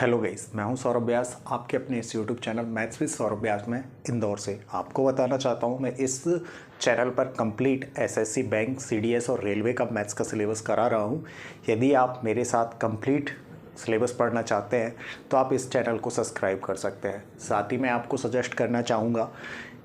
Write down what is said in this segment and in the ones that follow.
Hello guys, मैं हूं सौरभ व्यास, आपके अपने इस YouTube channel Maths with Saurabh Vyas में इंदौर से आपको बताना चाहता हूं। मैं इस चैनल पर कंप्लीट एसएससी, बैंक, सीडीएस और रेलवे का मैथ्स का सिलेबस करा रहा हूं। यदि आप मेरे साथ कंप्लीट सिलेबस पढ़ना चाहते हैं तो आप इस चैनल को सब्सक्राइब कर सकते हैं। साथ ही मैं आपको सजेस्ट करना चाहूँगा,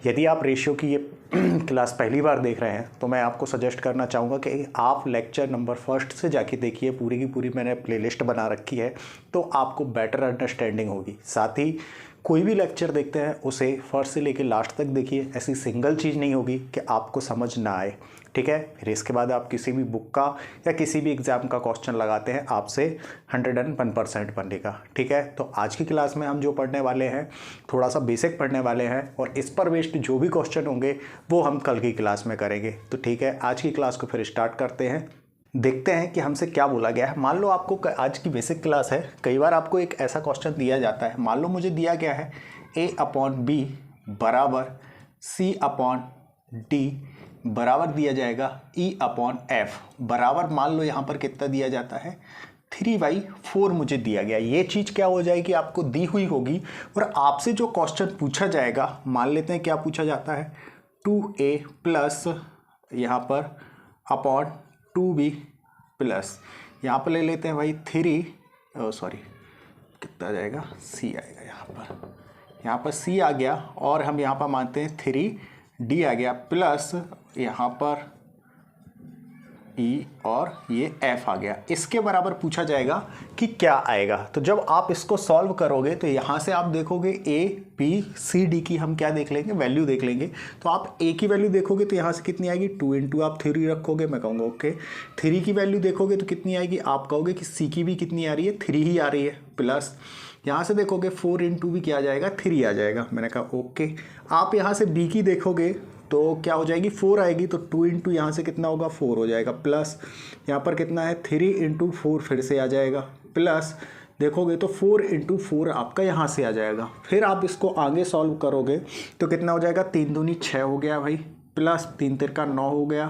यदि आप रेशियो की ये क्लास पहली बार देख रहे हैं तो मैं आपको सजेस्ट करना चाहूँगा कि आप लेक्चर नंबर फर्स्ट से जाके देखिए। पूरी की पूरी मैंने प्लेलिस्ट बना रखी है तो आपको बेटर अंडरस्टैंडिंग होगी। साथ ही कोई भी लेक्चर देखते हैं उसे फर्स्ट से लेकर लास्ट तक देखिए। ऐसी सिंगल चीज़ नहीं होगी कि आपको समझ ना आए, ठीक है। फिर इसके बाद आप किसी भी बुक का या किसी भी एग्ज़ाम का क्वेश्चन लगाते हैं, आपसे 101% बनेगा, ठीक है। तो आज की क्लास में हम जो पढ़ने वाले हैं थोड़ा सा बेसिक पढ़ने वाले हैं और इस पर बेस्ड जो भी क्वेश्चन होंगे वो हम कल की क्लास में करेंगे। तो ठीक है, आज की क्लास को फिर स्टार्ट करते हैं। देखते हैं कि हमसे क्या बोला गया है। मान लो आपको आज की बेसिक क्लास है, कई बार आपको एक ऐसा क्वेश्चन दिया जाता है। मान लो मुझे दिया गया है A/B बराबर C/D बराबर दिया जाएगा E/F बराबर, मान लो यहाँ पर कितना दिया जाता है 3/4 मुझे दिया गया। ये चीज़ क्या हो जाएगी, आपको दी हुई होगी और आपसे जो क्वेश्चन पूछा जाएगा, मान लेते हैं क्या पूछा जाता है 2A प्लस यहाँ पर अपॉन 2B प्लस यहाँ पर ले लेते हैं भाई 3 कितना आ जाएगा C आएगा। यहाँ पर C आ गया और हम यहाँ पर मानते हैं 3D आ गया प्लस यहाँ पर E और ये F आ गया। इसके बराबर पूछा जाएगा कि क्या आएगा। तो जब आप इसको सॉल्व करोगे तो यहाँ से आप देखोगे A, B, C, D की हम क्या देख लेंगे, वैल्यू देख लेंगे। तो आप A की वैल्यू देखोगे तो यहाँ से कितनी आएगी 2 इंटू आप 3 रखोगे, मैं कहूँगा ओके। 3 की वैल्यू देखोगे तो कितनी आएगी, आप कहोगे कि C की भी कितनी आ रही है 3 ही आ रही है प्लस यहाँ से देखोगे 4 इंटू भी क्या आ जाएगा 3 आ जाएगा, मैंने कहा ओके। आप यहाँ से B की देखोगे तो क्या हो जाएगी 4 आएगी, तो 2 इंटू यहाँ से कितना होगा 4 हो जाएगा प्लस यहाँ पर कितना है 3 इंटू 4 फिर से आ जाएगा प्लस देखोगे तो 4 इंटू 4 आपका यहाँ से आ जाएगा। फिर आप इसको आगे सॉल्व करोगे तो कितना हो जाएगा 3 दूनी 6 हो गया भाई प्लस 3 तिरका 9 हो गया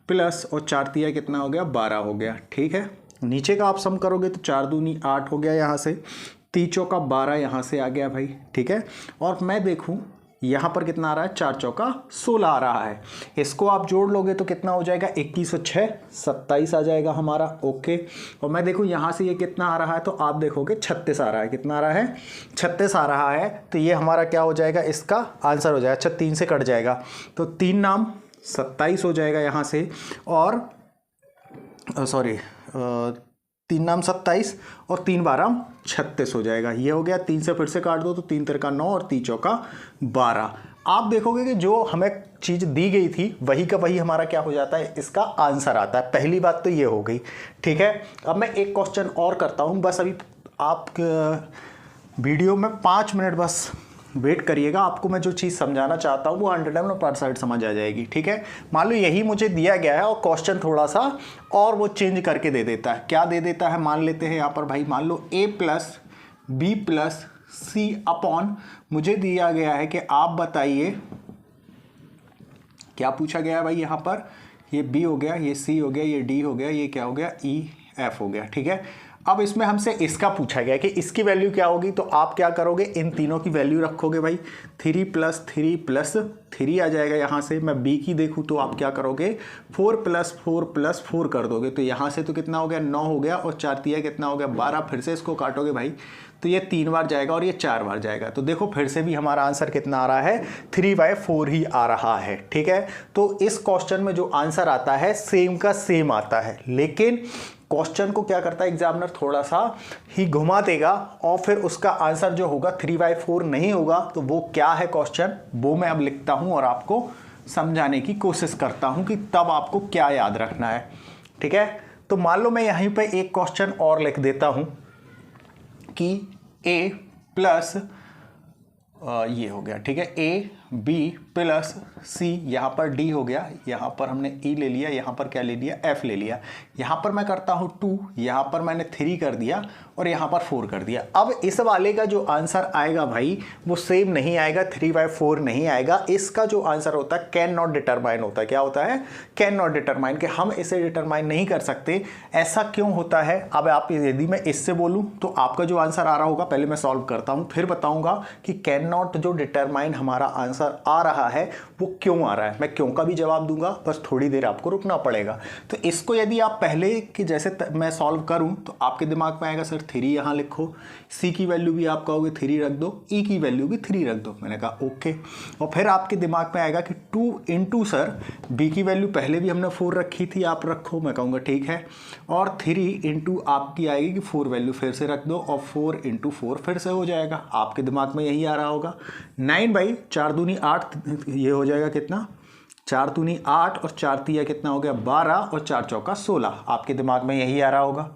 प्लस और 4 तिया कितना हो गया 12 हो गया, ठीक है। नीचे का आप सम करोगे तो 4 दूनी 8 हो गया, यहाँ से 3 चौका 12 यहाँ से आ गया भाई, ठीक है। और मैं देखूँ यहाँ पर कितना आ रहा है 4 चौका 16 आ रहा है। इसको आप जोड़ लोगे तो कितना हो जाएगा 21 और 6 27 आ जाएगा हमारा, ओके। और मैं देखूँ यहाँ से ये कितना आ रहा है तो आप देखोगे 36 आ रहा है। कितना आ रहा है 36 आ रहा है। तो ये हमारा क्या हो जाएगा, इसका आंसर हो जाएगा। अच्छा 3 से कट जाएगा तो 3 नाम 27 हो जाएगा यहाँ से, और 3 नाम 27 और 3 12 36 हो जाएगा। ये हो गया। 3 से फिर से काट दो तो 3 तिरका 9 और 3 चौका 12। आप देखोगे कि जो हमें चीज़ दी गई थी वही का वही हमारा क्या हो जाता है, इसका आंसर आता है। पहली बात तो ये हो गई, ठीक है। अब मैं एक क्वेश्चन और करता हूँ, बस अभी आप वीडियो में 5 मिनट बस वेट करिएगा। आपको मैं जो चीज़ समझाना चाहता हूँ वो 100% समझ आ जाएगी, ठीक है। मान लो यही मुझे दिया गया है और क्वेश्चन थोड़ा सा और वो चेंज करके दे देता है। क्या दे देता है, मान लेते हैं यहाँ पर भाई, मान लो A plus B plus C upon, मुझे दिया गया है कि आप बताइए क्या पूछा गया है भाई। यहाँ पर ये B हो गया, ये C हो गया, ये D हो गया, ये क्या हो गया E F हो गया, ठीक है। अब इसमें हमसे इसका पूछा गया कि इसकी वैल्यू क्या होगी। तो आप क्या करोगे, इन तीनों की वैल्यू रखोगे भाई। 3 प्लस 3 प्लस 3 आ जाएगा। यहाँ से मैं B की देखूँ तो आप क्या करोगे 4 प्लस 4 प्लस 4 कर दोगे। तो यहाँ से तो कितना हो गया 9 हो गया और 4 तिया कितना हो गया 12। फिर से इसको काटोगे भाई तो ये 3 बार जाएगा और ये 4 बार जाएगा। तो देखो फिर से भी हमारा आंसर कितना आ रहा है 3/4 ही आ रहा है, ठीक है। तो इस क्वेश्चन में जो आंसर आता है सेम का सेम आता है, लेकिन क्वेश्चन को क्या करता है एग्जामिनर, थोड़ा सा ही घुमा देगा और फिर उसका आंसर जो होगा 3/4 नहीं होगा। तो वो क्या है क्वेश्चन, वो मैं अब लिखता हूं और आपको समझाने की कोशिश करता हूं कि तब आपको क्या याद रखना है, ठीक है। तो मान लो मैं यहीं पे एक क्वेश्चन और लिख देता हूं कि A प्लस ये हो गया, ठीक है। A b प्लस c, यहाँ पर d हो गया, यहाँ पर हमने e ले लिया, यहाँ पर क्या ले लिया, f ले लिया, यहाँ पर मैं करता हूँ 2, यहाँ पर मैंने 3 कर दिया और यहाँ पर 4 कर दिया। अब इस वाले का जो आंसर आएगा भाई वो सेम नहीं आएगा, 3/4 नहीं आएगा। इसका जो आंसर होता है कैन नॉट डिटरमाइन होता है। क्या होता है? कैन नॉट डिटरमाइन, कि हम इसे डिटरमाइन नहीं कर सकते। ऐसा क्यों होता है? अब आप यदि मैं इससे बोलूँ तो आपका जो आंसर आ रहा होगा, पहले मैं सॉल्व करता हूँ फिर बताऊंगा कि कैन नॉट जो डिटरमाइन हमारा आंसर आ रहा है वो क्यों आ रहा है। मैं क्यों का भी जवाब दूंगा, बस थोड़ी देर आपको रुकना पड़ेगा। तो इसको यदि आप पहले की जैसे मैं सॉल्व करूं तो आपके दिमाग में आएगा सर 3 यहाँ लिखो, c की वैल्यू भी आप कहोगे 3 रख दो, e की वैल्यू भी 3 रख दो। मैंने कहा ओके। और फिर आपके दिमाग में आएगा कि 2 इंटू सर b की वैल्यू पहले भी हमने 4 रखी थी, आप रखो। मैं कहूँगा ठीक है। और 3 इंटू आपकी आएगी कि 4 वैल्यू फिर से रख दो और 4 इंटू 4 फिर से हो जाएगा। आपके दिमाग में यही आ रहा होगा। 9/4 दूनी 8, ये हो जाएगा कितना, 4 दूनी 8 और 4 तिया कितना हो गया 12 और 4 चौका 16। आपके दिमाग में यही आ रहा होगा।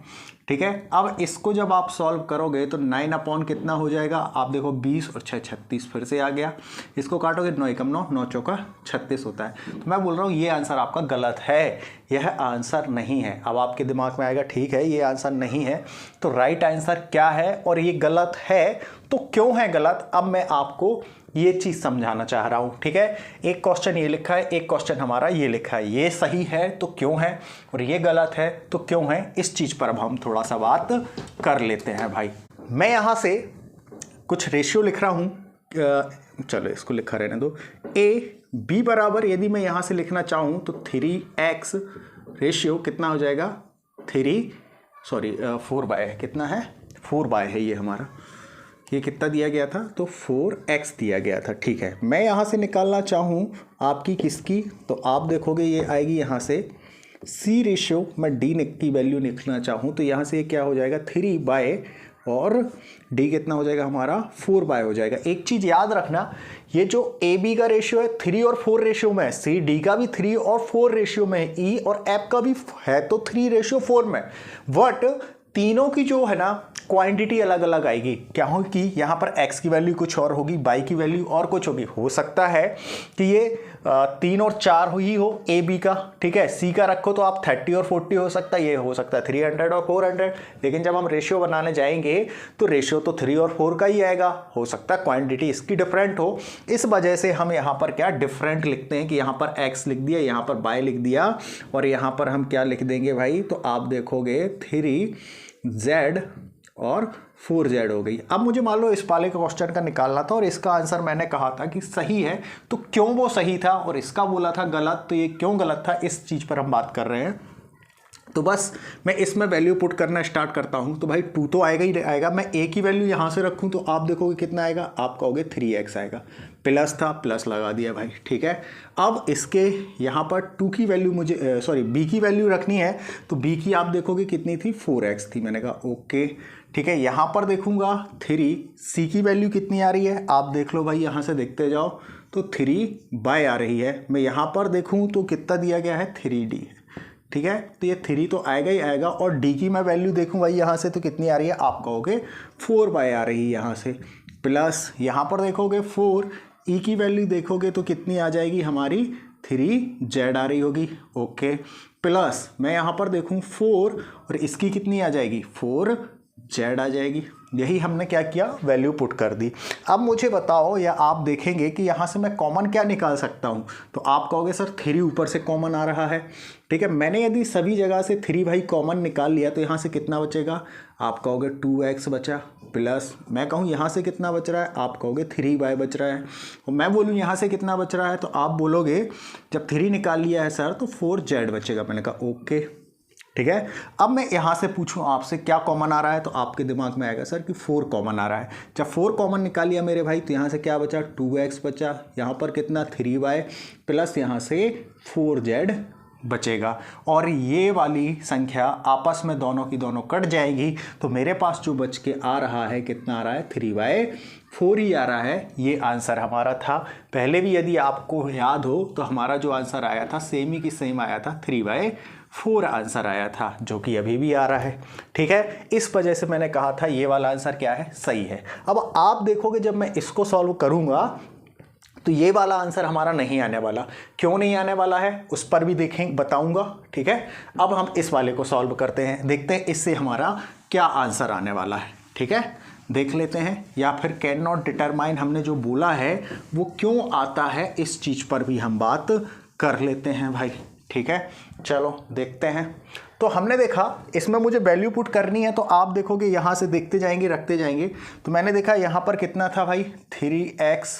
ठीक है। अब इसको जब आप सॉल्व करोगे तो 9 अपॉन कितना हो जाएगा, आप देखो 20 और 6 36 फिर से आ गया। इसको काटोगे 9 एकम 9, 9 चौका 36 होता है। तो मैं बोल रहा हूँ ये आंसर आपका गलत है, यह आंसर नहीं है। अब आपके दिमाग में आएगा ठीक है ये आंसर नहीं है, तो राइट आंसर क्या है और ये गलत है तो क्यों है गलत, अब मैं आपको ये चीज समझाना चाह रहा हूं। ठीक है। एक क्वेश्चन ये लिखा है, एक क्वेश्चन हमारा ये लिखा है। ये सही है तो क्यों है और ये गलत है तो क्यों है, इस चीज पर अब हम थोड़ा सा बात कर लेते हैं भाई। मैं यहां से कुछ रेशियो लिख रहा हूं, चलो इसको लिखा रहने दो। ए बी बराबर यदि मैं यहां से लिखना चाहूं तो 3x रेशियो कितना हो जाएगा, 4 कितना है, 4 है ये हमारा। ये कितना दिया गया था, तो 4x दिया गया था। ठीक है। मैं यहाँ से निकालना चाहूँ आपकी किसकी, तो आप देखोगे ये आएगी यहाँ से c रेशियो, मैं d की वैल्यू लिखना चाहूँ तो यहाँ से क्या हो जाएगा 3 और d कितना हो जाएगा हमारा 4 हो जाएगा। एक चीज़ याद रखना, ये जो ए बी का रेशियो है 3 और 4 रेशियो में है, सी डी का भी 3 और 4 रेशियो में है, ई और एफ का भी है तो 3:4 में। बट तीनों की जो है ना क्वांटिटी अलग अलग आएगी। क्या होगी, यहाँ पर x की वैल्यू कुछ और होगी, y की वैल्यू और कुछ होगी। हो सकता है कि ये 3 और 4 ही हो ए बी का। ठीक है। c का रखो तो आप 30 और 40 हो सकता है, ये हो सकता है 300 और 400। लेकिन जब हम रेशियो बनाने जाएंगे तो रेशियो तो 3 और 4 का ही आएगा। हो सकता है क्वांटिटी इसकी डिफरेंट हो, इस वजह से हम यहाँ पर क्या डिफरेंट लिखते हैं कि यहाँ पर x लिख दिया, यहाँ पर y लिख दिया और यहाँ पर हम क्या लिख देंगे भाई, तो आप देखोगे 3z और 4z हो गई। अब मुझे मान लो इस वाले का क्वेश्चन का निकालना था और इसका आंसर मैंने कहा था कि सही है, तो क्यों वो सही था और इसका बोला था गलत, तो ये क्यों गलत था इस चीज़ पर हम बात कर रहे हैं। तो बस मैं इसमें वैल्यू पुट करना स्टार्ट करता हूं। तो भाई 2 तो आएगा ही आएगा। मैं a की वैल्यू यहां से रखूं तो आप देखोगे कितना आएगा, आप कहोगे 3x आएगा। प्लस था, प्लस लगा दिया भाई। ठीक है। अब इसके यहाँ पर 2 की वैल्यू मुझे b की वैल्यू रखनी है, तो b की आप देखोगे कितनी थी, 4x थी। मैंने कहा ओके। ठीक है। यहाँ पर देखूंगा 3, c की वैल्यू कितनी आ रही है, आप देख लो भाई, यहाँ से देखते जाओ तो 3 आ रही है। मैं यहाँ पर देखूँ तो कितना दिया गया है, 3d है। ठीक है। तो ये 3 तो आएगा ही आएगा। और d की मैं वैल्यू देखूँ भाई यहाँ से तो कितनी आ रही है, आप कहोगे 4 आ रही है यहाँ से। प्लस यहाँ पर देखोगे 4, e की वैल्यू देखोगे तो कितनी आ जाएगी हमारी, 3z आ रही होगी। ओके। प्लस मैं यहाँ पर देखूँ 4 और इसकी कितनी आ जाएगी, 4z आ जाएगी। यही हमने क्या किया, वैल्यू पुट कर दी। अब मुझे बताओ या आप देखेंगे कि यहाँ से मैं कॉमन क्या निकाल सकता हूँ, तो आप कहोगे सर 3 ऊपर से कॉमन आ रहा है। ठीक है। मैंने यदि सभी जगह से 3 भाई कॉमन निकाल लिया तो यहाँ से कितना बचेगा, आप कहोगे 2x बचा। प्लस मैं कहूँ यहाँ से कितना बच रहा है, आप कहोगे 3y बच रहा है। और मैं बोलूँ यहाँ से कितना बच रहा है, तो आप बोलोगे जब 3 निकाल लिया है सर तो 4z बचेगा। मैंने कहा ओके। ठीक है। अब मैं यहाँ से पूछूं आपसे क्या कॉमन आ रहा है, तो आपके दिमाग में आएगा सर कि 4 कॉमन आ रहा है। जब 4 कॉमन निकाल लिया मेरे भाई तो यहाँ से क्या बचा, 2x बचा। यहाँ पर कितना, 3y प्लस यहाँ से 4z बचेगा। और ये वाली संख्या आपस में दोनों की दोनों कट जाएगी, तो मेरे पास जो बच के आ रहा है कितना आ रहा है, 3/4 ही आ रहा है। ये आंसर हमारा था। पहले भी यदि आपको याद हो तो हमारा जो आंसर आया था सेम ही की सेम आया था, 3/4 आंसर आया था, जो कि अभी भी आ रहा है। ठीक है। इस वजह से मैंने कहा था ये वाला आंसर क्या है, सही है। अब आप देखोगे जब मैं इसको सॉल्व करूंगा तो ये वाला आंसर हमारा नहीं आने वाला। क्यों नहीं आने वाला है उस पर भी देखें, बताऊंगा, ठीक है। अब हम इस वाले को सॉल्व करते हैं, देखते हैं इससे हमारा क्या आंसर आने वाला है, ठीक है। देख लेते हैं, या फिर कैन नॉट डिटरमाइन हमने जो बोला है वो क्यों आता है, इस चीज़ पर भी हम बात कर लेते हैं भाई, ठीक है। चलो देखते हैं। तो हमने देखा इसमें मुझे वैल्यू पुट करनी है, तो आप देखोगे यहाँ से देखते जाएंगे, रखते जाएंगे। तो मैंने देखा यहाँ पर कितना था भाई, 3x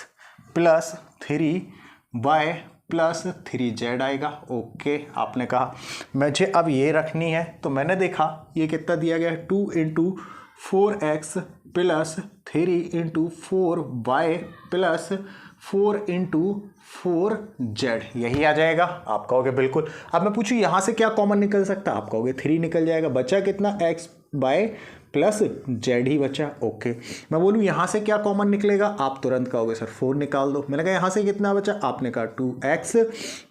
plus 3y plus 3z आएगा। ओके, आपने कहा मुझे अब ये रखनी है, तो मैंने देखा ये कितना दिया गया है, 2 × 4x plus 3 × 4y plus 4 × 4z, यही आ जाएगा। आप कहोगे बिल्कुल। अब मैं पूछूं यहाँ से क्या कॉमन निकल सकता है, आप कहोगे 3 निकल जाएगा, बचा कितना, x बाय प्लस जेड ही बचा। ओके, मैं बोलूँ यहाँ से क्या कॉमन निकलेगा, आप तुरंत कहोगे सर 4 निकाल दो। मैंने कहा यहाँ से कितना बचा, आपने कहा 2x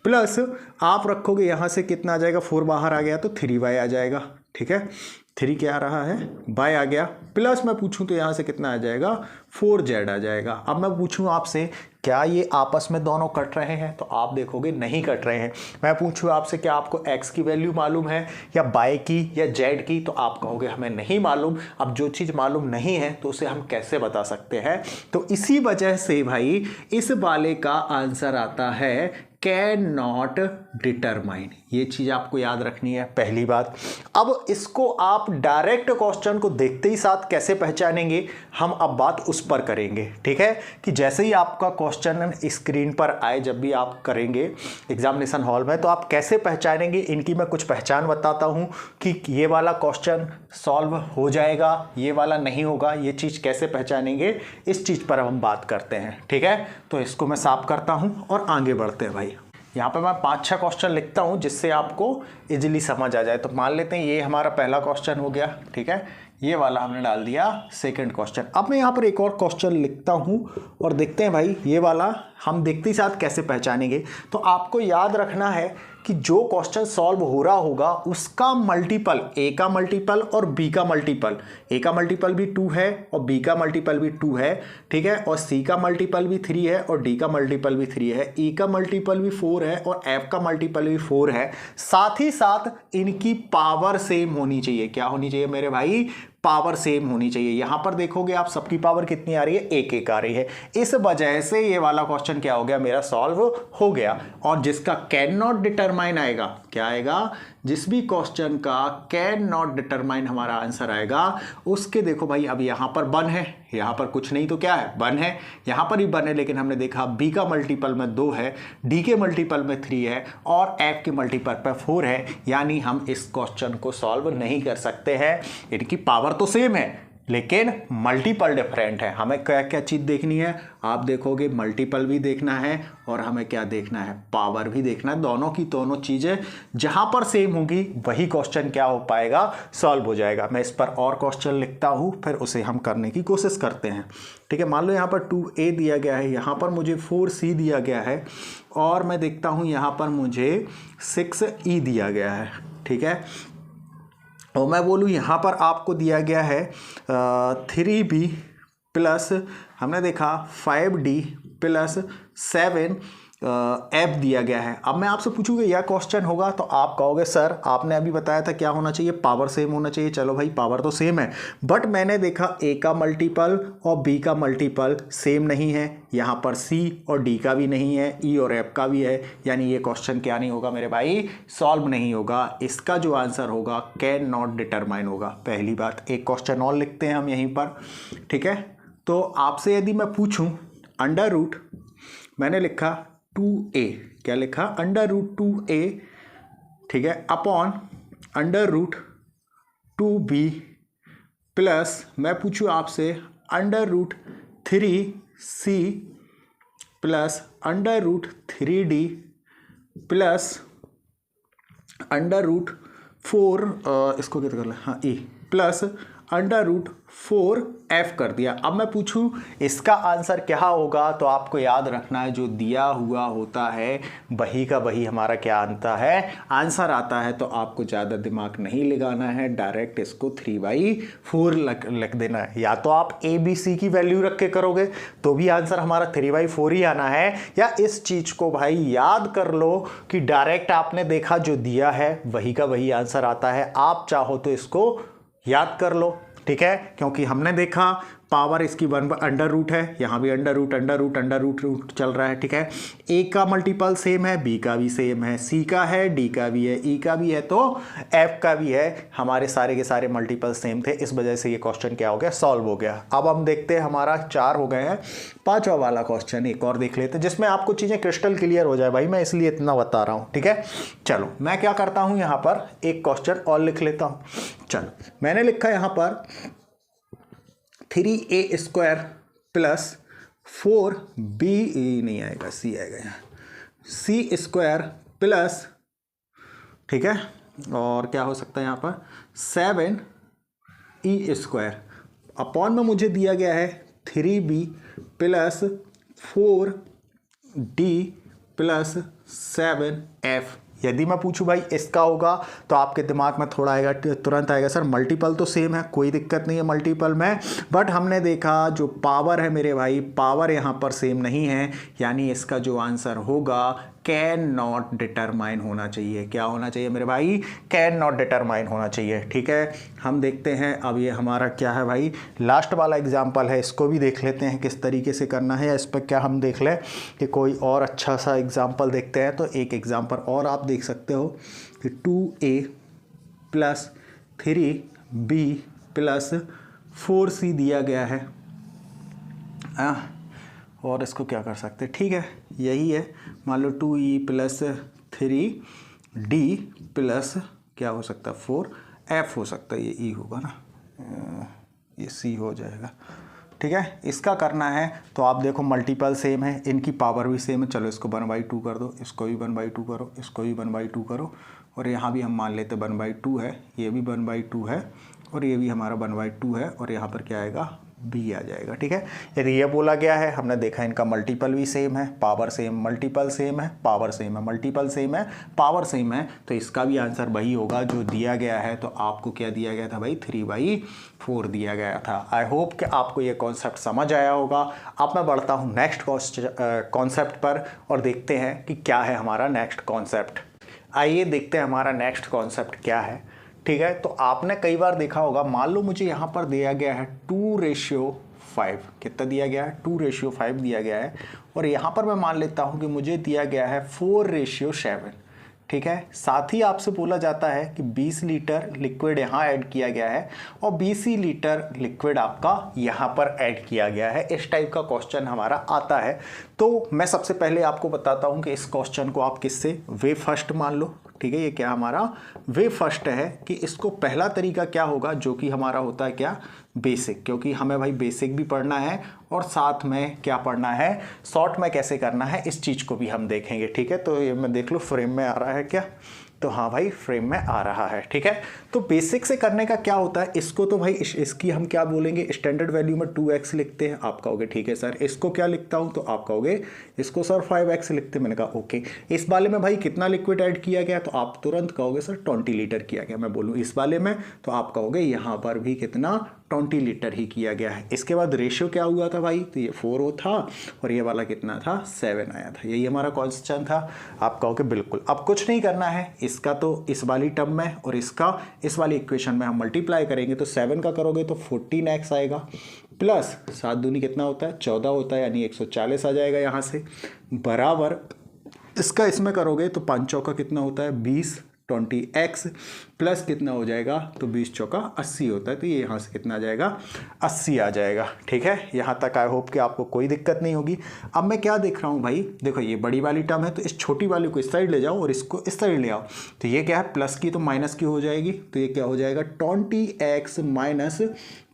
प्लस आप रखोगे यहाँ से कितना आ जाएगा, 4 बाहर आ गया तो 3y आ जाएगा, ठीक है। 3 क्या आ रहा है, y आ गया, प्लस मैं पूछूं तो यहाँ से कितना आ जाएगा, 4z आ जाएगा। अब मैं पूछूं आपसे क्या ये आपस में दोनों कट रहे हैं, तो आप देखोगे नहीं कट रहे हैं। मैं पूछूं आपसे क्या आपको x की वैल्यू मालूम है या y की या z की, तो आप कहोगे हमें नहीं मालूम। अब जो चीज़ मालूम नहीं है तो उसे हम कैसे बता सकते हैं, तो इसी वजह से भाई इस वाले का आंसर आता है कैन नॉट डिटरमाइन। ये चीज़ आपको याद रखनी है, पहली बात। अब इसको आप डायरेक्ट क्वेश्चन को देखते ही साथ कैसे पहचानेंगे, हम अब बात उस पर करेंगे, ठीक है। कि जैसे ही आपका क्वेश्चन स्क्रीन पर आए, जब भी आप करेंगे एग्जामिनेशन हॉल में, तो आप कैसे पहचानेंगे, इनकी मैं कुछ पहचान बताता हूँ कि ये वाला क्वेश्चन सॉल्व हो जाएगा, ये वाला नहीं होगा। ये चीज़ कैसे पहचानेंगे, इस चीज़ पर हम बात करते हैं, ठीक है। तो इसको मैं साफ करता हूँ और आगे बढ़ते हैं भाई। यहाँ पे मैं 5-6 क्वेश्चन लिखता हूँ जिससे आपको इजीली समझ आ जाए। तो मान लेते हैं ये हमारा पहला क्वेश्चन हो गया, ठीक है। ये वाला हमने डाल दिया सेकंड क्वेश्चन। अब मैं यहाँ पर एक और क्वेश्चन लिखता हूँ और देखते हैं भाई ये वाला हम देखते ही साथ कैसे पहचानेंगे। तो आपको याद रखना है कि जो क्वेश्चन सॉल्व हो रहा होगा उसका मल्टीपल, ए का मल्टीपल और बी का मल्टीपल, ए का मल्टीपल भी 2 है और बी का मल्टीपल भी 2 है, ठीक है। और सी का मल्टीपल भी 3 है और डी का मल्टीपल भी 3 है, ई का मल्टीपल भी 4 है और एफ का मल्टीपल भी 4 है। साथ ही साथ इनकी पावर सेम होनी चाहिए। क्या होनी चाहिए मेरे भाई, पावर सेम होनी चाहिए। यहां पर देखोगे आप सबकी पावर कितनी आ रही है, 1-1 आ रही है। इस वजह से ये वाला क्वेश्चन क्या हो गया, मेरा सॉल्व हो गया। और जिसका कैन नॉट डिटरमाइन आएगा, क्या आएगा, जिस भी क्वेश्चन का कैन नॉट डिटरमाइन हमारा आंसर आएगा उसके देखो भाई, अब यहां पर 1 है, यहां पर कुछ नहीं तो क्या है, 1 है, यहां पर ही 1 है। लेकिन हमने देखा बी का मल्टीपल में 2 है, डी के मल्टीपल में 3 है और एफ के मल्टीपल पर 4 है। यानी हम इस क्वेश्चन को सॉल्व नहीं कर सकते हैं। इनकी पावर तो सेम है लेकिन मल्टीपल डिफरेंट है। हमें क्या क्या चीज़ देखनी है, आप देखोगे मल्टीपल भी देखना है और हमें क्या देखना है, पावर भी देखना है। दोनों की दोनों चीज़ें जहां पर सेम होगी वही क्वेश्चन क्या हो पाएगा, सॉल्व हो जाएगा। मैं इस पर और क्वेश्चन लिखता हूं, फिर उसे हम करने की कोशिश करते हैं, ठीक है। मान लो यहाँ पर 2a दिया गया है, यहाँ पर मुझे 4c दिया गया है और मैं देखता हूँ यहाँ पर मुझे 6e दिया गया है, ठीक है। और मैं बोलूँ यहाँ पर आपको दिया गया है 3b प्लस हमने देखा 5d प्लस 7f दिया गया है। अब मैं आपसे पूछूंगा यह क्वेश्चन होगा, तो आप कहोगे सर आपने अभी बताया था क्या होना चाहिए, पावर सेम होना चाहिए। चलो भाई पावर तो सेम है, बट मैंने देखा a का मल्टीपल और b का मल्टीपल सेम नहीं है, यहाँ पर c और d का भी नहीं है, e और f का भी है। यानी ये क्वेश्चन क्या नहीं होगा मेरे भाई, सॉल्व नहीं होगा। इसका जो आंसर होगा कैन नॉट डिटरमाइन होगा। पहली बात, एक क्वेश्चन और लिखते हैं हम यहीं पर, ठीक है। तो आपसे यदि मैं पूछूं अंडर रूट, मैंने लिखा 2a, क्या लिखा, अंडर रूट 2a, ठीक है, upon under root 2b plus मैं पूछूं आपसे under root 3c plus under root 3d plus under root 4, इसको क्या कर लें, हाँ e प्लस √4f कर दिया। अब मैं पूछूं इसका आंसर क्या होगा, तो आपको याद रखना है जो दिया हुआ होता है वही का वही हमारा क्या आता है, आंसर आता है। तो आपको ज़्यादा दिमाग नहीं लगाना है, डायरेक्ट इसको 3/4 लिख देना है। या तो आप ए बी सी की वैल्यू रख के करोगे तो भी आंसर हमारा 3/4 ही आना है, या इस चीज़ को भाई याद कर लो कि डायरेक्ट आपने देखा जो दिया है वही का वही आंसर आता है। आप चाहो तो इसको याद कर लो, ठीक है, क्योंकि हमने देखा पावर इसकी 1/√, है, यहाँ भी अंडर रूट चल रहा है, ठीक है। ए का मल्टीपल सेम है, बी का भी सेम है, सी का है, डी का भी है, ई का भी है, तो एफ का भी है। हमारे सारे के सारे मल्टीपल सेम थे, इस वजह से ये क्वेश्चन क्या हो गया, सॉल्व हो गया। अब हम देखते हैं, हमारा 4 हो गए हैं, 5वां वाला क्वेश्चन एक और देख लेते हैं जिसमें आपको चीज़ें क्रिस्टल क्लियर हो जाए भाई, मैं इसलिए इतना बता रहा हूँ, ठीक है। चलो मैं क्या करता हूँ, यहाँ पर एक क्वेश्चन और लिख लेता हूँ। चलो मैंने लिखा यहाँ पर 3a² प्लस 4b, नहीं आएगा, सी आएगा यहाँ, c² प्लस, ठीक है, और क्या हो सकता है यहाँ पर 7e² अपॉन में मुझे दिया गया है 3b plus 4d plus 7f। यदि मैं पूछूं भाई इसका होगा तो आपके दिमाग में थोड़ा आएगा, तुरंत आएगा सर मल्टीपल तो सेम है, कोई दिक्कत नहीं है मल्टीपल में, बट हमने देखा जो पावर है मेरे भाई, पावर यहाँ पर सेम नहीं है, यानी इसका जो आंसर होगा कैन नॉट डिटरमाइन होना चाहिए। क्या होना चाहिए मेरे भाई, कैन नॉट डिटरमाइन होना चाहिए, ठीक है। हम देखते हैं अब ये हमारा क्या है भाई, लास्ट वाला एग्जाम्पल है, इसको भी देख लेते हैं किस तरीके से करना है, या इस पर क्या हम देख लें कि कोई और अच्छा सा एग्जाम्पल देखते हैं। तो एक एग्जाम्पल और आप देख सकते हो कि 2a plus 3b plus 4c दिया गया है, और इसको क्या कर सकते हैं, ठीक है यही है, मान लो 2e प्लस 3d प्लस क्या हो सकता है 4f हो सकता है, ये e होगा ना, ये c हो जाएगा, ठीक है। इसका करना है तो आप देखो मल्टीपल सेम है, इनकी पावर भी सेम है, चलो इसको 1/2 कर दो, इसको भी 1/2 करो, इसको भी 1/2 करो, और यहाँ भी हम मान लेते 1/2 है, ये भी 1/2 है, और ये भी हमारा 1/2 है, और यहाँ पर क्या आएगा बी आ जाएगा, ठीक है। यदि ये बोला गया है, हमने देखा इनका मल्टीपल भी सेम है, पावर सेम, मल्टीपल सेम है, पावर सेम है, मल्टीपल सेम है, पावर सेम है, तो इसका भी आंसर वही होगा जो दिया गया है। तो आपको क्या दिया गया था भाई, 3/4 दिया गया था। आई होप कि आपको ये कॉन्सेप्ट समझ आया होगा। अब मैं बढ़ता हूँ नेक्स्ट कॉन्सेप्ट पर और देखते हैं कि क्या है हमारा नेक्स्ट कॉन्सेप्ट। आइए देखते हैं हमारा नेक्स्ट कॉन्सेप्ट क्या है, ठीक है। तो आपने कई बार देखा होगा, मान लो मुझे यहाँ पर दिया गया है 2:5, कितना दिया गया है 2:5 दिया गया है, और यहाँ पर मैं मान लेता हूँ कि मुझे दिया गया है 4:7, ठीक है। साथ ही आपसे बोला जाता है कि 20 लीटर लिक्विड यहाँ ऐड किया गया है और 20 लीटर लिक्विड आपका यहाँ पर ऐड किया गया है। इस टाइप का क्वेश्चन हमारा आता है। तो मैं सबसे पहले आपको बताता हूँ कि इस क्वेश्चन को आप किससे वे फर्स्ट मान लो, ठीक है। ये क्या हमारा वे फर्स्ट है कि इसको पहला तरीका क्या होगा, जो कि हमारा होता है क्या बेसिक, क्योंकि हमें भाई बेसिक भी पढ़ना है और साथ में क्या पढ़ना है, शॉर्ट में कैसे करना है, इस चीज़ को भी हम देखेंगे, ठीक है। तो ये मैं देख लो फ्रेम में आ रहा है क्या, तो हाँ भाई फ्रेम में आ रहा है, ठीक है। तो बेसिक से करने का क्या होता है, इसको तो भाई इसकी हम क्या बोलेंगे, स्टैंडर्ड वैल्यू में 2x लिखते हैं। आप कहोगे ठीक है सर, इसको क्या लिखता हूँ, तो आप कहोगे इसको सर 5x लिखते हैं। मैंने कहा ओके। इस वाले में भाई कितना लिक्विड ऐड किया गया, तो आप तुरंत कहोगे सर 20 लीटर किया गया। मैं बोलूँ इस वाले में, तो आप कहोगे यहाँ पर भी कितना 20 लीटर ही किया गया है। इसके बाद रेशियो क्या हुआ था भाई, तो ये 4 था और ये वाला कितना था 7 आया था। यही हमारा क्वेश्चन था। आप कहोगे बिल्कुल। अब कुछ नहीं करना है, इसका तो इस वाली टर्म में और इसका इस वाली इक्वेशन में हम मल्टीप्लाई करेंगे, तो 7 का करोगे तो 14x आएगा, प्लस 7 दूनी कितना होता है 14 होता है, यानी 140 आ जाएगा यहाँ से, बराबर इसका इसमें करोगे तो 5 चौका कितना होता है 20, 20x प्लस कितना हो जाएगा, तो 20 चौका 80 होता है, तो ये यहाँ से कितना आ जाएगा 80 आ जाएगा, ठीक है। यहाँ तक आई होप कि आपको कोई दिक्कत नहीं होगी। अब मैं क्या देख रहा हूँ भाई, देखो ये बड़ी वाली टर्म है, तो इस छोटी वाली को इस साइड ले जाओ और इसको इस साइड ले आओ, तो ये क्या है प्लस की तो माइनस की हो जाएगी, तो ये क्या हो जाएगा 20x माइनस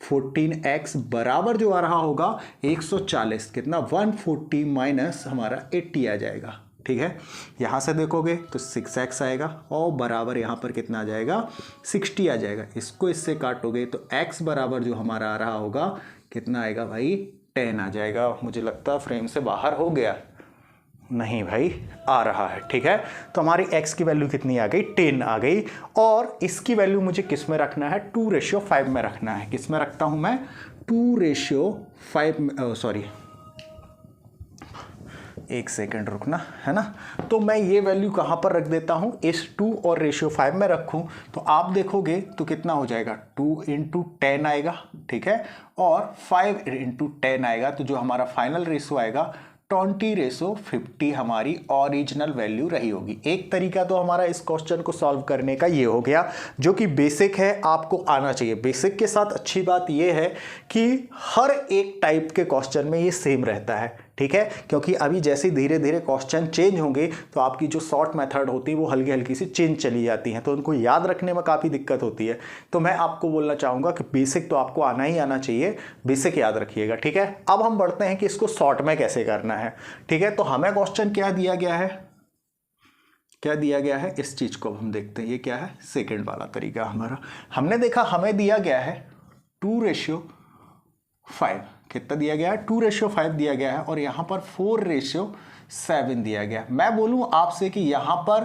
14x बराबर जो आ रहा होगा 140, कितना 140 माइनस हमारा 80 आ जाएगा, ठीक है, यहाँ से देखोगे तो 6x आएगा और बराबर यहाँ पर कितना आ जाएगा 60 आ जाएगा। इसको इससे काटोगे तो x बराबर जो हमारा आ रहा होगा कितना आएगा भाई 10 आ जाएगा। मुझे लगता है फ्रेम से बाहर हो गया, नहीं भाई आ रहा है। ठीक है, तो हमारी x की वैल्यू कितनी आ गई 10 आ गई। और इसकी वैल्यू मुझे किस में रखना है 2:5 में रखना है। किस में रखता हूं मैं 2:5 सॉरी एक सेकंड रुकना है ना। तो मैं ये वैल्यू कहाँ पर रख देता हूँ, इस 2 और 5 में रखूँ तो आप देखोगे तो कितना हो जाएगा 2 × 10 आएगा। ठीक है, और 5 × 10 आएगा, तो जो हमारा फाइनल रेशो आएगा 20:50 हमारी ओरिजिनल वैल्यू रही होगी। एक तरीका तो हमारा इस क्वेश्चन को सॉल्व करने का ये हो गया, जो कि बेसिक है, आपको आना चाहिए। बेसिक के साथ अच्छी बात ये है कि हर एक टाइप के क्वेश्चन में ये सेम रहता है। ठीक है, क्योंकि अभी जैसे धीरे धीरे क्वेश्चन चेंज होंगे तो आपकी जो शॉर्ट मेथड होती है वो हल्की हल्की सी चेंज चली जाती हैं, तो उनको याद रखने में काफ़ी दिक्कत होती है। तो मैं आपको बोलना चाहूँगा कि बेसिक तो आपको आना ही आना चाहिए, बेसिक याद रखिएगा। ठीक है, अब हम बढ़ते हैं कि इसको शॉर्ट में कैसे करना है। ठीक है, तो हमें क्वेश्चन क्या दिया गया है, क्या दिया गया है, इस चीज़ को हम देखते हैं। ये क्या है, सेकेंड वाला तरीका हमारा। हमने देखा हमें दिया गया है 2:5, कितना दिया गया है 2:5 दिया गया है, और यहाँ पर 4:7 दिया गया। मैं बोलूँ आपसे कि यहाँ पर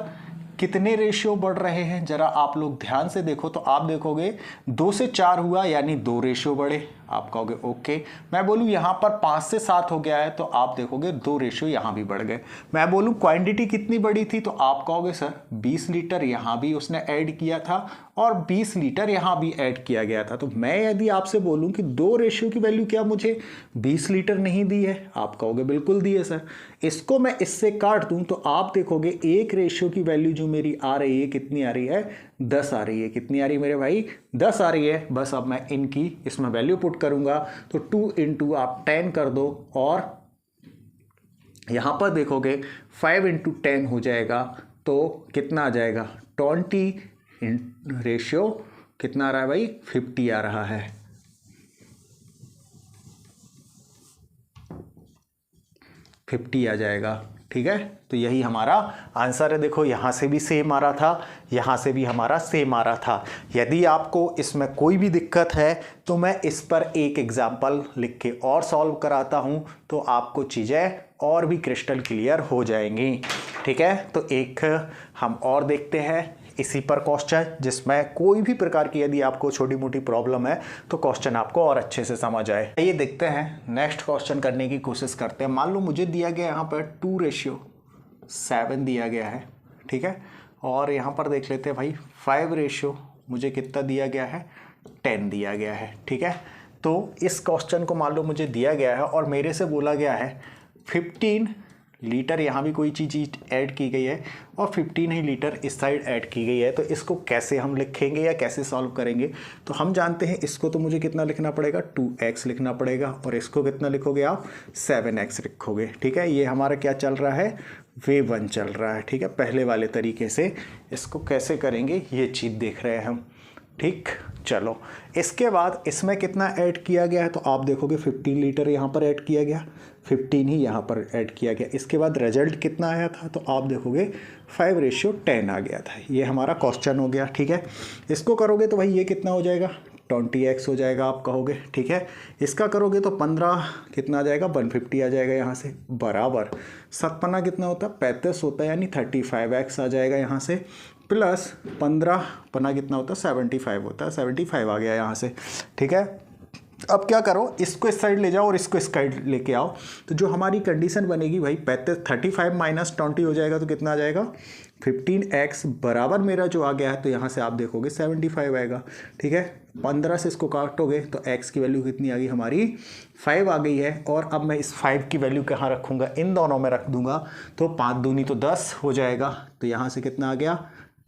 कितने रेशियो बढ़ रहे हैं, जरा आप लोग ध्यान से देखो तो आप देखोगे 2 से 4 हुआ यानी 2 रेशियो बढ़े, आप कहोगे ओके। मैं बोलूँ यहाँ पर 5 से 7 हो गया है तो आप देखोगे 2 रेशियो यहाँ भी बढ़ गए। मैं बोलूँ क्वांटिटी कितनी बड़ी थी तो आप कहोगे सर 20 लीटर यहाँ भी उसने ऐड किया था और 20 लीटर यहाँ भी ऐड किया गया था। तो मैं यदि आपसे बोलूँ कि 2 रेशियो की वैल्यू क्या मुझे 20 लीटर नहीं दी है, आप कहोगे बिल्कुल दी है सर। इसको मैं इससे काट दूँ तो आप देखोगे 1 रेशियो की वैल्यू जो मेरी आ रही है कितनी आ रही है 10 आ रही है। कितनी आ रही है मेरे भाई 10 आ रही है। बस अब मैं इनकी इसमें वैल्यू पुट करूंगा तो 2 × आप 10 कर दो, और यहां पर देखोगे 5 × 10 हो जाएगा तो कितना आ जाएगा 20 रेशियो कितना आ रहा है भाई 50 आ रहा है। 50 आ जाएगा। ठीक है, तो यही हमारा आंसर है। देखो यहाँ से भी सेम आ रहा था, यहाँ से भी हमारा सेम आ रहा था। यदि आपको इसमें कोई भी दिक्कत है तो मैं इस पर एक एग्जाम्पल लिख के और सॉल्व कराता हूँ, तो आपको चीज़ें और भी क्रिस्टल क्लियर हो जाएंगी। ठीक है, तो एक हम और देखते हैं इसी पर क्वेश्चन, जिसमें कोई भी प्रकार की यदि आपको छोटी मोटी प्रॉब्लम है तो क्वेश्चन आपको और अच्छे से समझ आए। ये देखते हैं, नेक्स्ट क्वेश्चन करने की कोशिश करते हैं। मान लो मुझे दिया गया यहाँ पर 2:7 दिया गया है। ठीक है, और यहाँ पर देख लेते हैं भाई 5 मुझे कितना दिया गया है 10 दिया गया है। ठीक है, तो इस क्वेश्चन को मान लो मुझे दिया गया है और मेरे से बोला गया है 15 लीटर यहाँ भी कोई चीज़ ऐड की गई है और 15 ही लीटर इस साइड ऐड की गई है। तो इसको कैसे हम लिखेंगे या कैसे सॉल्व करेंगे, तो हम जानते हैं इसको तो मुझे कितना लिखना पड़ेगा 2x लिखना पड़ेगा, और इसको कितना लिखोगे आप 7x लिखोगे। ठीक है, ये हमारा क्या चल रहा है वेव 1 चल रहा है। ठीक है, पहले वाले तरीके से इसको कैसे करेंगे ये चीज़ देख रहे हैं हम। ठीक, चलो इसके बाद इसमें कितना ऐड किया गया है तो आप देखोगे 15 लीटर यहाँ पर ऐड किया गया, 15 ही यहाँ पर ऐड किया गया। इसके बाद रिजल्ट कितना आया था तो आप देखोगे 5:10 आ गया था। ये हमारा क्वेश्चन हो गया। ठीक है, इसको करोगे तो भाई ये कितना हो जाएगा 20x हो जाएगा आप कहोगे। ठीक है, इसका करोगे तो 15 कितना आ जाएगा 150 आ जाएगा यहाँ से, बराबर 7 कितना होता है 35 होता है, यानी 35x आ जाएगा यहाँ से, प्लस 15 कितना होता है 75 होता है, 75 आ गया यहाँ से। ठीक है, अब क्या करो इसको इस साइड ले जाओ और इसको इस साइड लेके आओ, तो जो हमारी कंडीशन बनेगी भाई 35 माइनस 20 हो जाएगा तो कितना आ जाएगा 15x बराबर मेरा जो आ गया है तो यहाँ से आप देखोगे 75 आएगा। ठीक है, 15 से इसको काटोगे तो x की वैल्यू कितनी आ गई हमारी 5 आ गई है। और अब मैं इस 5 की वैल्यू कहाँ रखूँगा, इन दोनों में रख दूंगा, तो 5 दूनी तो 10 हो जाएगा, तो यहाँ से कितना आ गया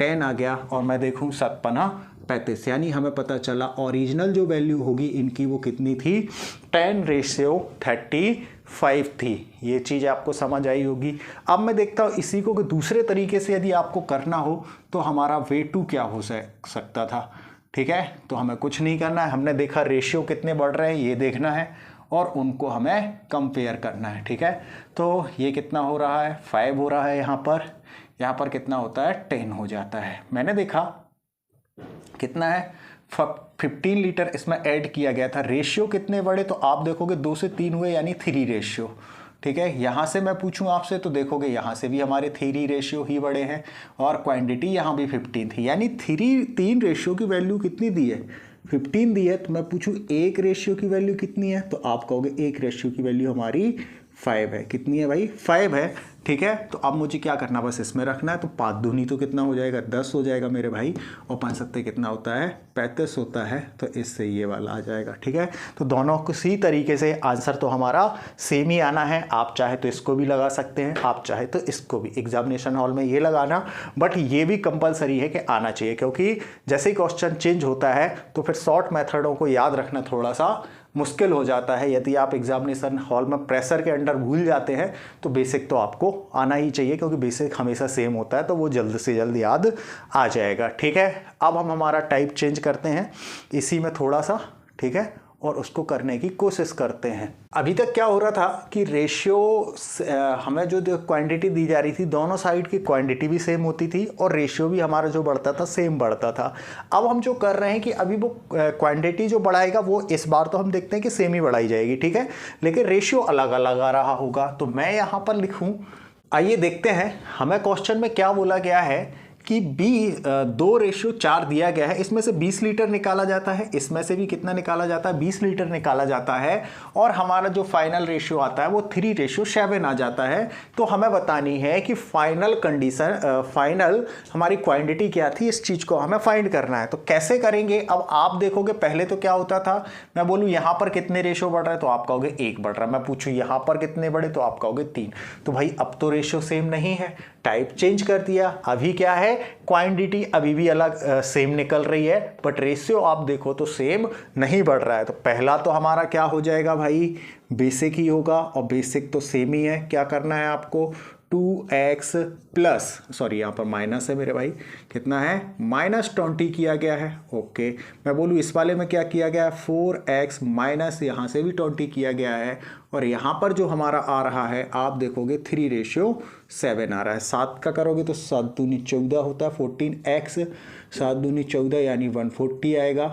10 आ गया। और मैं देखूँ 7×35, यानी हमें पता चला ओरिजिनल जो वैल्यू होगी इनकी वो कितनी थी 10:35 थी। ये चीज़ आपको समझ आई होगी। अब मैं देखता हूँ इसी को कि दूसरे तरीके से यदि आपको करना हो तो हमारा वे 2 क्या हो सकता था। ठीक है, तो हमें कुछ नहीं करना है, हमने देखा रेशियो कितने बढ़ रहे हैं ये देखना है, और उनको हमें कंपेयर करना है। ठीक है, तो ये कितना हो रहा है 5 हो रहा है, यहाँ पर कितना होता है 10 हो जाता है। मैंने देखा कितना है 15 लीटर इसमें ऐड किया गया था। रेशियो कितने बड़े, तो आप देखोगे 2 से 3 हुए यानी 3 रेशियो। ठीक है, यहाँ से मैं पूछूं आपसे तो देखोगे यहाँ से भी हमारे 3 रेशियो ही बड़े हैं और क्वांटिटी यहाँ भी 15 थी, यानी 3 रेशियो की वैल्यू कितनी दी है 15 दी है। तो मैं पूछूं 1 रेशियो की वैल्यू कितनी है, तो आप कहोगे 1 रेशियो की वैल्यू हमारी 5 है। कितनी है भाई 5 है। ठीक है, तो अब मुझे क्या करना, बस इसमें रखना है। तो 5 दूनी तो कितना हो जाएगा 10 हो जाएगा मेरे भाई, और 5 सत्ते कितना होता है 35 होता है। तो इससे ये वाला आ जाएगा। ठीक है, तो दोनों किसी तरीके से आंसर तो हमारा सेम ही आना है। आप चाहे तो इसको भी लगा सकते हैं, आप चाहे तो इसको भी, एग्जामिनेशन हॉल में ये लगाना, बट ये भी कंपलसरी है कि आना चाहिए, क्योंकि जैसे ही क्वेश्चन चेंज होता है तो फिर शॉर्ट मेथडों को याद रखना थोड़ा सा मुश्किल हो जाता है। यदि आप एग्जामिनेशन हॉल में प्रेशर के अंडर भूल जाते हैं तो बेसिक तो आपको आना ही चाहिए, क्योंकि बेसिक हमेशा सेम होता है, तो वो जल्द से जल्द याद आ जाएगा। ठीक है, अब हम हमारा टाइप चेंज करते हैं इसी में थोड़ा सा। ठीक है, और उसको करने की कोशिश करते हैं। अभी तक क्या हो रहा था कि रेशियो हमें जो क्वांटिटी दी जा रही थी, दोनों साइड की क्वांटिटी भी सेम होती थी और रेशियो भी हमारा जो बढ़ता था सेम बढ़ता था। अब हम जो कर रहे हैं कि अभी वो क्वांटिटी जो बढ़ाएगा वो इस बार तो हम देखते हैं कि सेम ही बढ़ाई जाएगी। ठीक है, लेकिन रेशियो अलग अलग आ रहा होगा। तो मैं यहाँ पर लिखूँ, आइए देखते हैं हमें क्वेश्चन में क्या बोला गया है कि 2:4 दिया गया है। इसमें से 20 लीटर निकाला जाता है, इसमें से भी कितना निकाला जाता है 20 लीटर निकाला जाता है, और हमारा जो फाइनल रेशियो आता है वो 3:7 आ जाता है। तो हमें बतानी है कि फाइनल कंडीशन, फाइनल हमारी क्वांटिटी क्या थी, इस चीज़ को हमें फाइंड करना है। तो कैसे करेंगे, अब आप देखोगे पहले तो क्या होता था, मैं बोलूँ यहाँ पर कितने रेशियो बढ़ रहा है तो आप कहोगे 1 बढ़ रहा है। मैं पूछूँ यहाँ पर कितने बढ़े तो आप कहोगे 3। तो भाई अब तो रेशियो सेम नहीं है, टाइप चेंज कर दिया। अभी क्या है, क्वांटिटी अभी भी अलग सेम निकल रही है, बट रेशियो आप देखो तो सेम नहीं बढ़ रहा है। तो पहला तो हमारा क्या हो जाएगा भाई, बेसिक ही होगा, और बेसिक तो सेम ही है। क्या करना है आपको, 2x प्लस, सॉरी यहाँ पर माइनस है मेरे भाई, कितना है -20 किया गया है। ओके, मैं बोलूँ इस वाले में क्या किया गया है 4x माइनस यहाँ से भी 20 किया गया है, और यहाँ पर जो हमारा आ रहा है आप देखोगे 3:7 आ रहा है। 7 का करोगे तो 7 दूनी 14 होता है, 14x 7 दूनी 14 यानी 140 आएगा,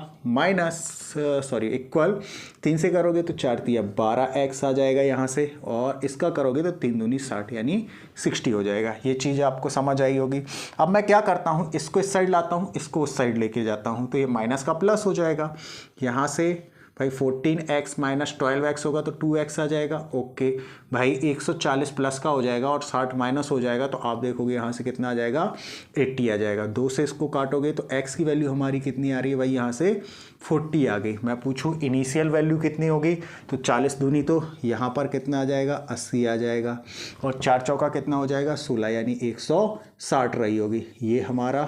इक्वल 3 से करोगे तो 4 तिया 12x आ जाएगा यहाँ से, और इसका करोगे तो 3 दूनी 60 यानी 60 हो जाएगा। ये चीज़ आपको समझ आई होगी। अब मैं क्या करता हूँ, इसको इस साइड लाता हूँ, इसको उस साइड लेके जाता हूँ, तो ये माइनस का प्लस हो जाएगा। यहाँ से भाई 14x माइनस 12x होगा तो 2x आ जाएगा। ओके भाई 140 प्लस का हो जाएगा और 60 माइनस हो जाएगा, तो आप देखोगे यहाँ से कितना आ जाएगा 80 आ जाएगा। 2 से इसको काटोगे तो x की वैल्यू हमारी कितनी आ रही है भाई, यहाँ से 40 आ गई। मैं पूछूँ इनिशियल वैल्यू कितनी होगी, तो 40 दूनी तो यहाँ पर कितना आ जाएगा 80 आ जाएगा, और 4 चौका कितना हो जाएगा 16 यानी 160 रही होगी। ये हमारा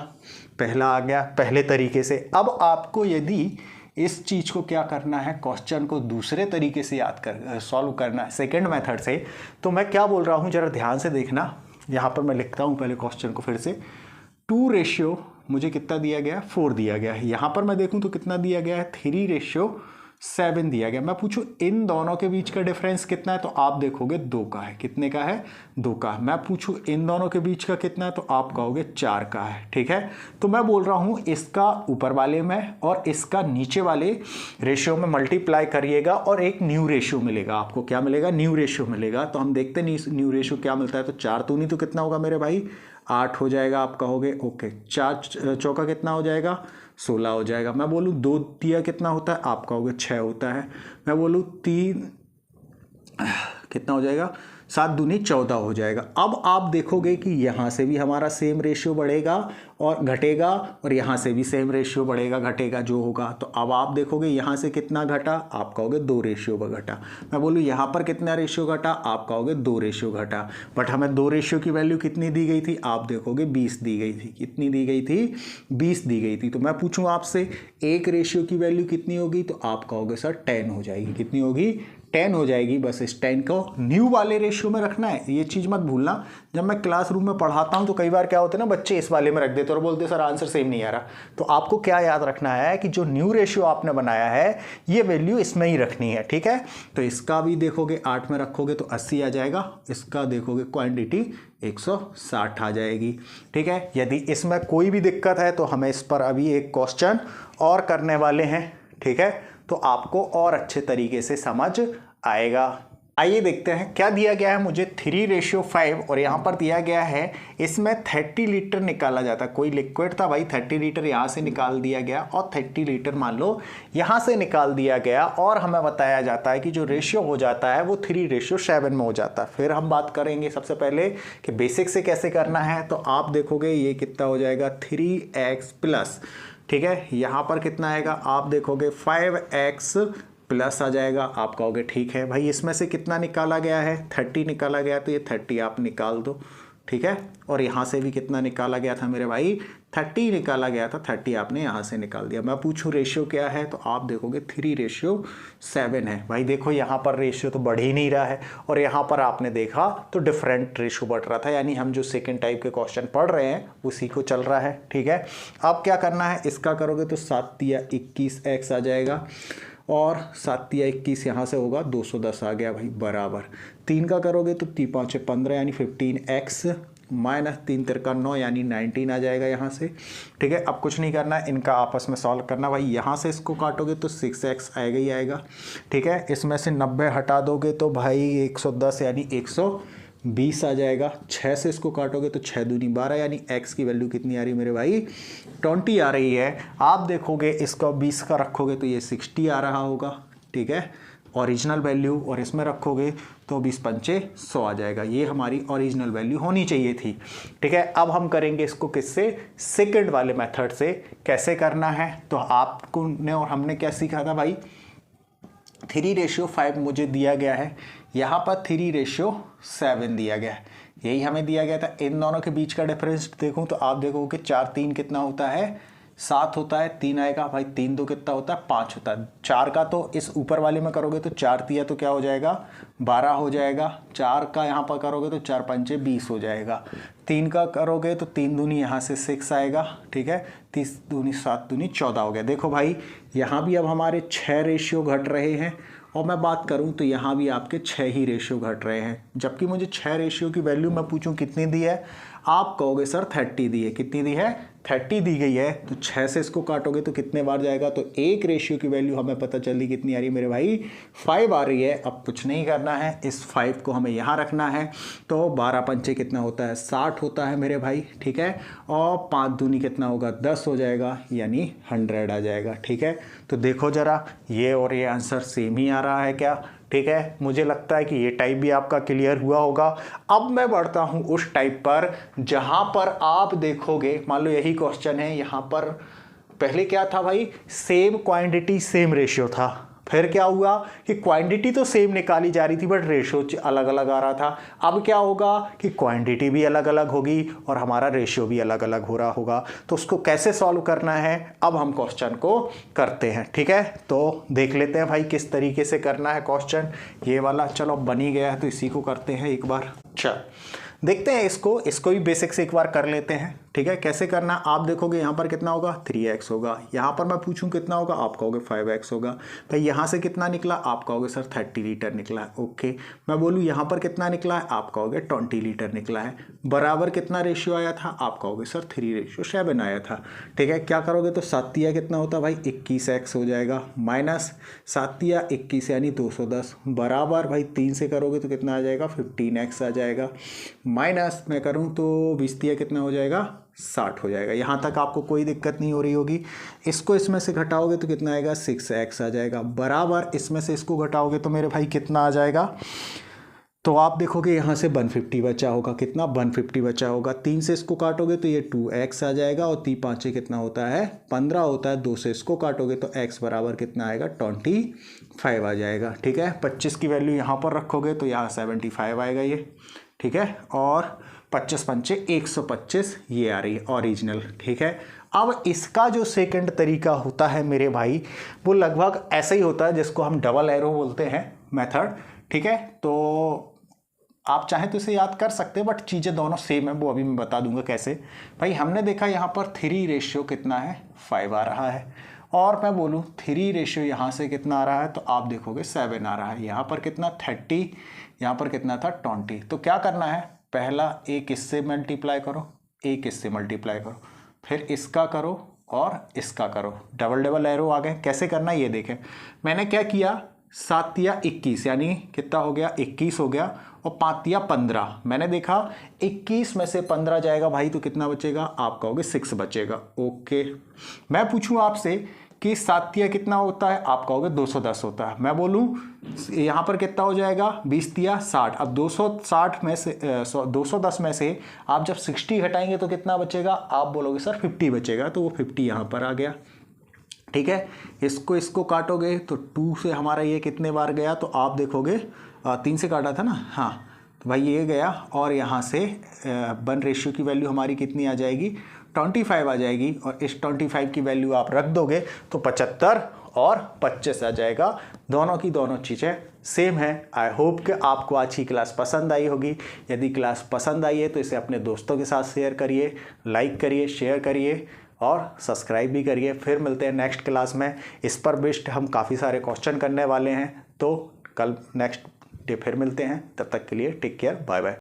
पहला आ गया पहले तरीके से। अब आपको यदि इस चीज़ को क्या करना है, क्वेश्चन को दूसरे तरीके से याद कर सॉल्व करना है, सेकंड मेथड से, तो मैं क्या बोल रहा हूँ जरा ध्यान से देखना। यहाँ पर मैं लिखता हूँ पहले क्वेश्चन को फिर से। 2 मुझे कितना दिया गया 4 दिया गया है। यहाँ पर मैं देखूँ तो कितना दिया गया है 3:7 दिया गया। मैं पूछूँ इन दोनों के बीच का डिफरेंस कितना है, तो आप देखोगे 2 का है। कितने का है 2 का। मैं पूछूँ इन दोनों के बीच का कितना है, तो आप कहोगे 4 का है। ठीक है, तो मैं बोल रहा हूँ इसका ऊपर वाले में और इसका नीचे वाले रेशियो में मल्टीप्लाई करिएगा और एक न्यू रेशियो मिलेगा आपको। क्या मिलेगा, न्यू रेशियो मिलेगा। तो हम देखते हैं न्यू रेशियो क्या मिलता है। तो 4 दूनी तो कितना होगा मेरे भाई 8 हो जाएगा, आप कहोगे ओके। 4 चौका कितना हो जाएगा 16 हो जाएगा। मैं बोलूँ 2 तिया कितना होता है, आप कहोगे 6 होता है। मैं बोलूँ 3 कितना हो जाएगा 7 दूनी 14 हो जाएगा। अब आप देखोगे कि यहाँ से भी हमारा सेम रेशियो बढ़ेगा और घटेगा, और यहाँ से भी सेम रेशियो बढ़ेगा घटेगा जो होगा। तो अब आप देखोगे यहाँ से कितना घटा, आप कहोगे 2 रेशियो घटा। मैं बोलूँ यहाँ पर कितना रेशियो घटा, आप कहोगे 2 रेशियो घटा। बट हमें 2 रेशियो की वैल्यू कितनी दी गई थी, आप देखोगे 20 दी गई थी। कितनी दी गई थी 20 दी गई थी। तो मैं पूछूँ आपसे 1 रेशियो की वैल्यू कितनी होगी, तो आप कहोगे सर 10 हो जाएगी। कितनी होगी 10 हो जाएगी। बस इस 10 को न्यू वाले रेशियो में रखना है, ये चीज़ मत भूलना। जब मैं क्लासरूम में पढ़ाता हूँ तो कई बार क्या होता है ना, बच्चे इस वाले में रख देते और बोलते सर आंसर सेम नहीं आ रहा। तो आपको क्या याद रखना है कि जो न्यू रेशियो आपने बनाया है ये वैल्यू इसमें ही रखनी है, ठीक है। तो इसका भी देखोगे 8 में रखोगे तो 80 आ जाएगा, इसका देखोगे क्वांटिटी 160 आ जाएगी, ठीक है। यदि इसमें कोई भी दिक्कत है तो हमें इस पर अभी एक क्वेश्चन और करने वाले हैं, ठीक है, तो आपको और अच्छे तरीके से समझ आएगा। आइए देखते हैं क्या दिया गया है मुझे 3:5 और यहाँ पर दिया गया है इसमें 30 लीटर निकाला जाता है। कोई लिक्विड था भाई, 30 लीटर यहाँ से निकाल दिया गया और 30 लीटर मान लो यहाँ से निकाल दिया गया, और हमें बताया जाता है कि जो रेशियो हो जाता है वो 3:7 में हो जाता है। फिर हम बात करेंगे सबसे पहले कि बेसिक से कैसे करना है। तो आप देखोगे ये कितना हो जाएगा 3x प्लस, ठीक है, यहाँ पर कितना आएगा आप देखोगे 5x प्लस आ जाएगा। आप कहोगे ठीक है भाई इसमें से कितना निकाला गया है 30 निकाला गया, तो ये 30 आप निकाल दो, ठीक है। और यहाँ से भी कितना निकाला गया था मेरे भाई 30 निकाला गया था, 30 आपने यहाँ से निकाल दिया। मैं पूछूं रेशियो क्या है तो आप देखोगे 3:7 है। भाई देखो यहाँ पर रेशियो तो बढ़ ही नहीं रहा है और यहाँ पर आपने देखा तो डिफरेंट रेशियो बढ़ रहा था, यानी हम जो सेकेंड टाइप के क्वेश्चन पढ़ रहे हैं उसी को चल रहा है, ठीक है। अब क्या करना है, इसका करोगे तो 7 या 21x आ जाएगा और 7 या 21 यहाँ से होगा 210 आ गया भाई बराबर। 3 का करोगे तो 3 5 15 यानी 15x माइनस 3 3 9 यानी 19 आ जाएगा यहाँ से, ठीक है। अब कुछ नहीं करना है, इनका आपस में सॉल्व करना। भाई यहाँ से इसको काटोगे तो 6x आएगा ही आएगा, ठीक है। इसमें से 90 हटा दोगे तो भाई 110 यानी 120 आ जाएगा। 6 से इसको काटोगे तो 6 दूनी 12 यानी x की वैल्यू कितनी आ रही है मेरे भाई 20 आ रही है। आप देखोगे इसका 20 का रखोगे तो ये 60 आ रहा होगा, ठीक है, ओरिजिनल वैल्यू। और इसमें रखोगे तो 20 पंचे 100 आ जाएगा। ये हमारी ओरिजिनल वैल्यू होनी चाहिए थी, ठीक है। अब हम करेंगे इसको किससे, सेकंड वाले मेथड से कैसे करना है। तो आपको ने और हमने क्या सीखा था भाई 3:5 मुझे दिया गया है, यहाँ पर 3:7 दिया गया है, यही हमें दिया गया था। इन दोनों के बीच का डिफरेंस देखूं तो आप देखोगे 4 3 कितना होता है 7 होता है, 3 आएगा भाई 3 2 कितना होता है 5 होता है। 4 का तो इस ऊपर वाले में करोगे तो 4 तिया तो क्या हो जाएगा 12 हो जाएगा। 4 का यहाँ पर करोगे तो 4 पंचे 20 हो जाएगा। 3 का करोगे तो 3 दूनी यहाँ से 6 आएगा, ठीक है। 30 दूनी 7 दूनी 14 हो गया। देखो भाई यहाँ भी अब हमारे 6 रेशियो घट रहे हैं और मैं बात करूं तो यहाँ भी आपके 6 ही रेशियो घट रहे हैं। जबकि मुझे 6 रेशियो की वैल्यू मैं पूछूं कितनी दी है, आप कहोगे सर 30 दी है। कितनी दी है 30 दी गई है। तो 6 से इसको काटोगे तो कितने बार जाएगा, तो एक रेशियो की वैल्यू हमें पता चली कितनी आ रही है मेरे भाई 5 आ रही है। अब कुछ नहीं करना है, इस 5 को हमें यहाँ रखना है। तो 12 पंचे कितना होता है 60 होता है मेरे भाई, ठीक है। और 5 दूनी कितना होगा 10 हो जाएगा यानी 100 आ जाएगा, ठीक है। तो देखो जरा ये और ये आंसर सेम ही आ रहा है क्या, ठीक है। मुझे लगता है कि ये टाइप भी आपका क्लियर हुआ होगा। अब मैं बढ़ता हूं उस टाइप पर जहां पर आप देखोगे मान लो यही क्वेश्चन है, यहां पर पहले क्या था भाई सेम क्वांटिटी सेम रेशियो था, फिर क्या हुआ कि क्वांटिटी तो सेम निकाली जा रही थी बट रेशियो अलग अलग आ रहा था। अब क्या होगा कि क्वांटिटी भी अलग अलग होगी और हमारा रेशियो भी अलग अलग हो रहा होगा। तो उसको कैसे सॉल्व करना है अब हम क्वेश्चन को करते हैं, ठीक है। तो देख लेते हैं भाई किस तरीके से करना है क्वेश्चन ये वाला। चलो बन ही गया है तो इसी को करते हैं एक बार। चल देखते हैं इसको भी बेसिक से एक बार कर लेते हैं, ठीक है। कैसे करना आप देखोगे यहाँ पर कितना होगा 3x होगा, यहाँ पर मैं पूछूं कितना होगा आप कहोगे 5x होगा। भाई यहाँ से कितना निकला आप कहोगे सर 30 लीटर निकला है, ओके। मैं बोलूँ यहाँ पर कितना निकला है आप कहोगे 20 लीटर निकला है। बराबर कितना रेशियो आया था आप कहोगे सर 3:7 आया था, ठीक है। क्या करोगे तो 7 तिया कितना होता है भाई 21x हो जाएगा, माइनस 7 तिया 21 यानी 210 बराबर भाई 3 से करोगे तो कितना आ जाएगा 15x आ जाएगा, माइनस मैं करूँ तो 20 तिया कितना हो जाएगा 60 हो जाएगा। यहाँ तक आपको कोई दिक्कत नहीं हो रही होगी। इसको इसमें से घटाओगे तो कितना आएगा 6x आ जाएगा, बराबर इसमें से इसको घटाओगे तो मेरे भाई कितना आ जाएगा, तो आप देखोगे यहाँ से 150 बचा होगा। कितना 150 बचा होगा। 3 से इसको काटोगे तो ये 2x आ जाएगा और 3 5 कितना होता है 15 होता है। 2 से इसको काटोगे तो x बराबर कितना आएगा 25 आ जाएगा, ठीक है। 25 की वैल्यू यहाँ पर रखोगे तो यहाँ 75 आएगा ये, ठीक है। और 25 पंचे 125 ये आ रही है ओरिजिनल, ठीक है। अब इसका जो सेकंड तरीका होता है मेरे भाई वो लगभग ऐसा ही होता है जिसको हम डबल एरो बोलते हैं मेथड, ठीक है। तो आप चाहें तो इसे याद कर सकते हैं, बट चीज़ें दोनों सेम है, वो अभी मैं बता दूंगा कैसे। भाई हमने देखा यहाँ पर 3 रेशियो कितना है, 5 आ रहा है, और मैं बोलूँ 3 रेशियो यहाँ से कितना आ रहा है, तो आप देखोगे 7 आ रहा है। यहाँ पर कितना 30, यहाँ पर कितना था 20। तो क्या करना है, पहला एक इससे मल्टीप्लाई करो, एक इससे मल्टीप्लाई करो, फिर इसका करो और इसका करो, डबल डबल एरो आ गए। कैसे करना है ये देखें, मैंने क्या किया, 7 या 21 यानी कितना हो गया, 21 हो गया, और 5 या 15। मैंने देखा 21 में से 15 जाएगा भाई, तो कितना बचेगा, आप कहोगे 6 बचेगा। ओके, मैं पूछूं आपसे कि 7 या कितना होता है, आप कहोगे 210 होता है। मैं बोलूं यहाँ पर कितना हो जाएगा, 20 या 60। अब 260 में से 210 में से आप जब 60 घटाएंगे तो कितना बचेगा, आप बोलोगे सर 50 बचेगा, तो वो 50 यहाँ पर आ गया। ठीक है, इसको काटोगे तो 2 से हमारा ये कितने बार गया, तो आप देखोगे 3 से काटा था ना, हाँ, तो भाई ये गया, और यहाँ से 1 रेशियो की वैल्यू हमारी कितनी आ जाएगी, 25 आ जाएगी, और इस 25 की वैल्यू आप रख दोगे तो 75 और 25 आ जाएगा। दोनों की दोनों चीज़ें सेम है। आई होप कि आपको आज की क्लास पसंद आई होगी। यदि क्लास पसंद आई है तो इसे अपने दोस्तों के साथ शेयर करिए, लाइक करिए, शेयर करिए और सब्सक्राइब भी करिए। फिर मिलते हैं नेक्स्ट क्लास में। इस पर बेस्ड हम काफ़ी सारे क्वेश्चन करने वाले हैं, तो कल नेक्स्ट डे फिर मिलते हैं। तब तक के लिए टेक केयर, बाय बाय।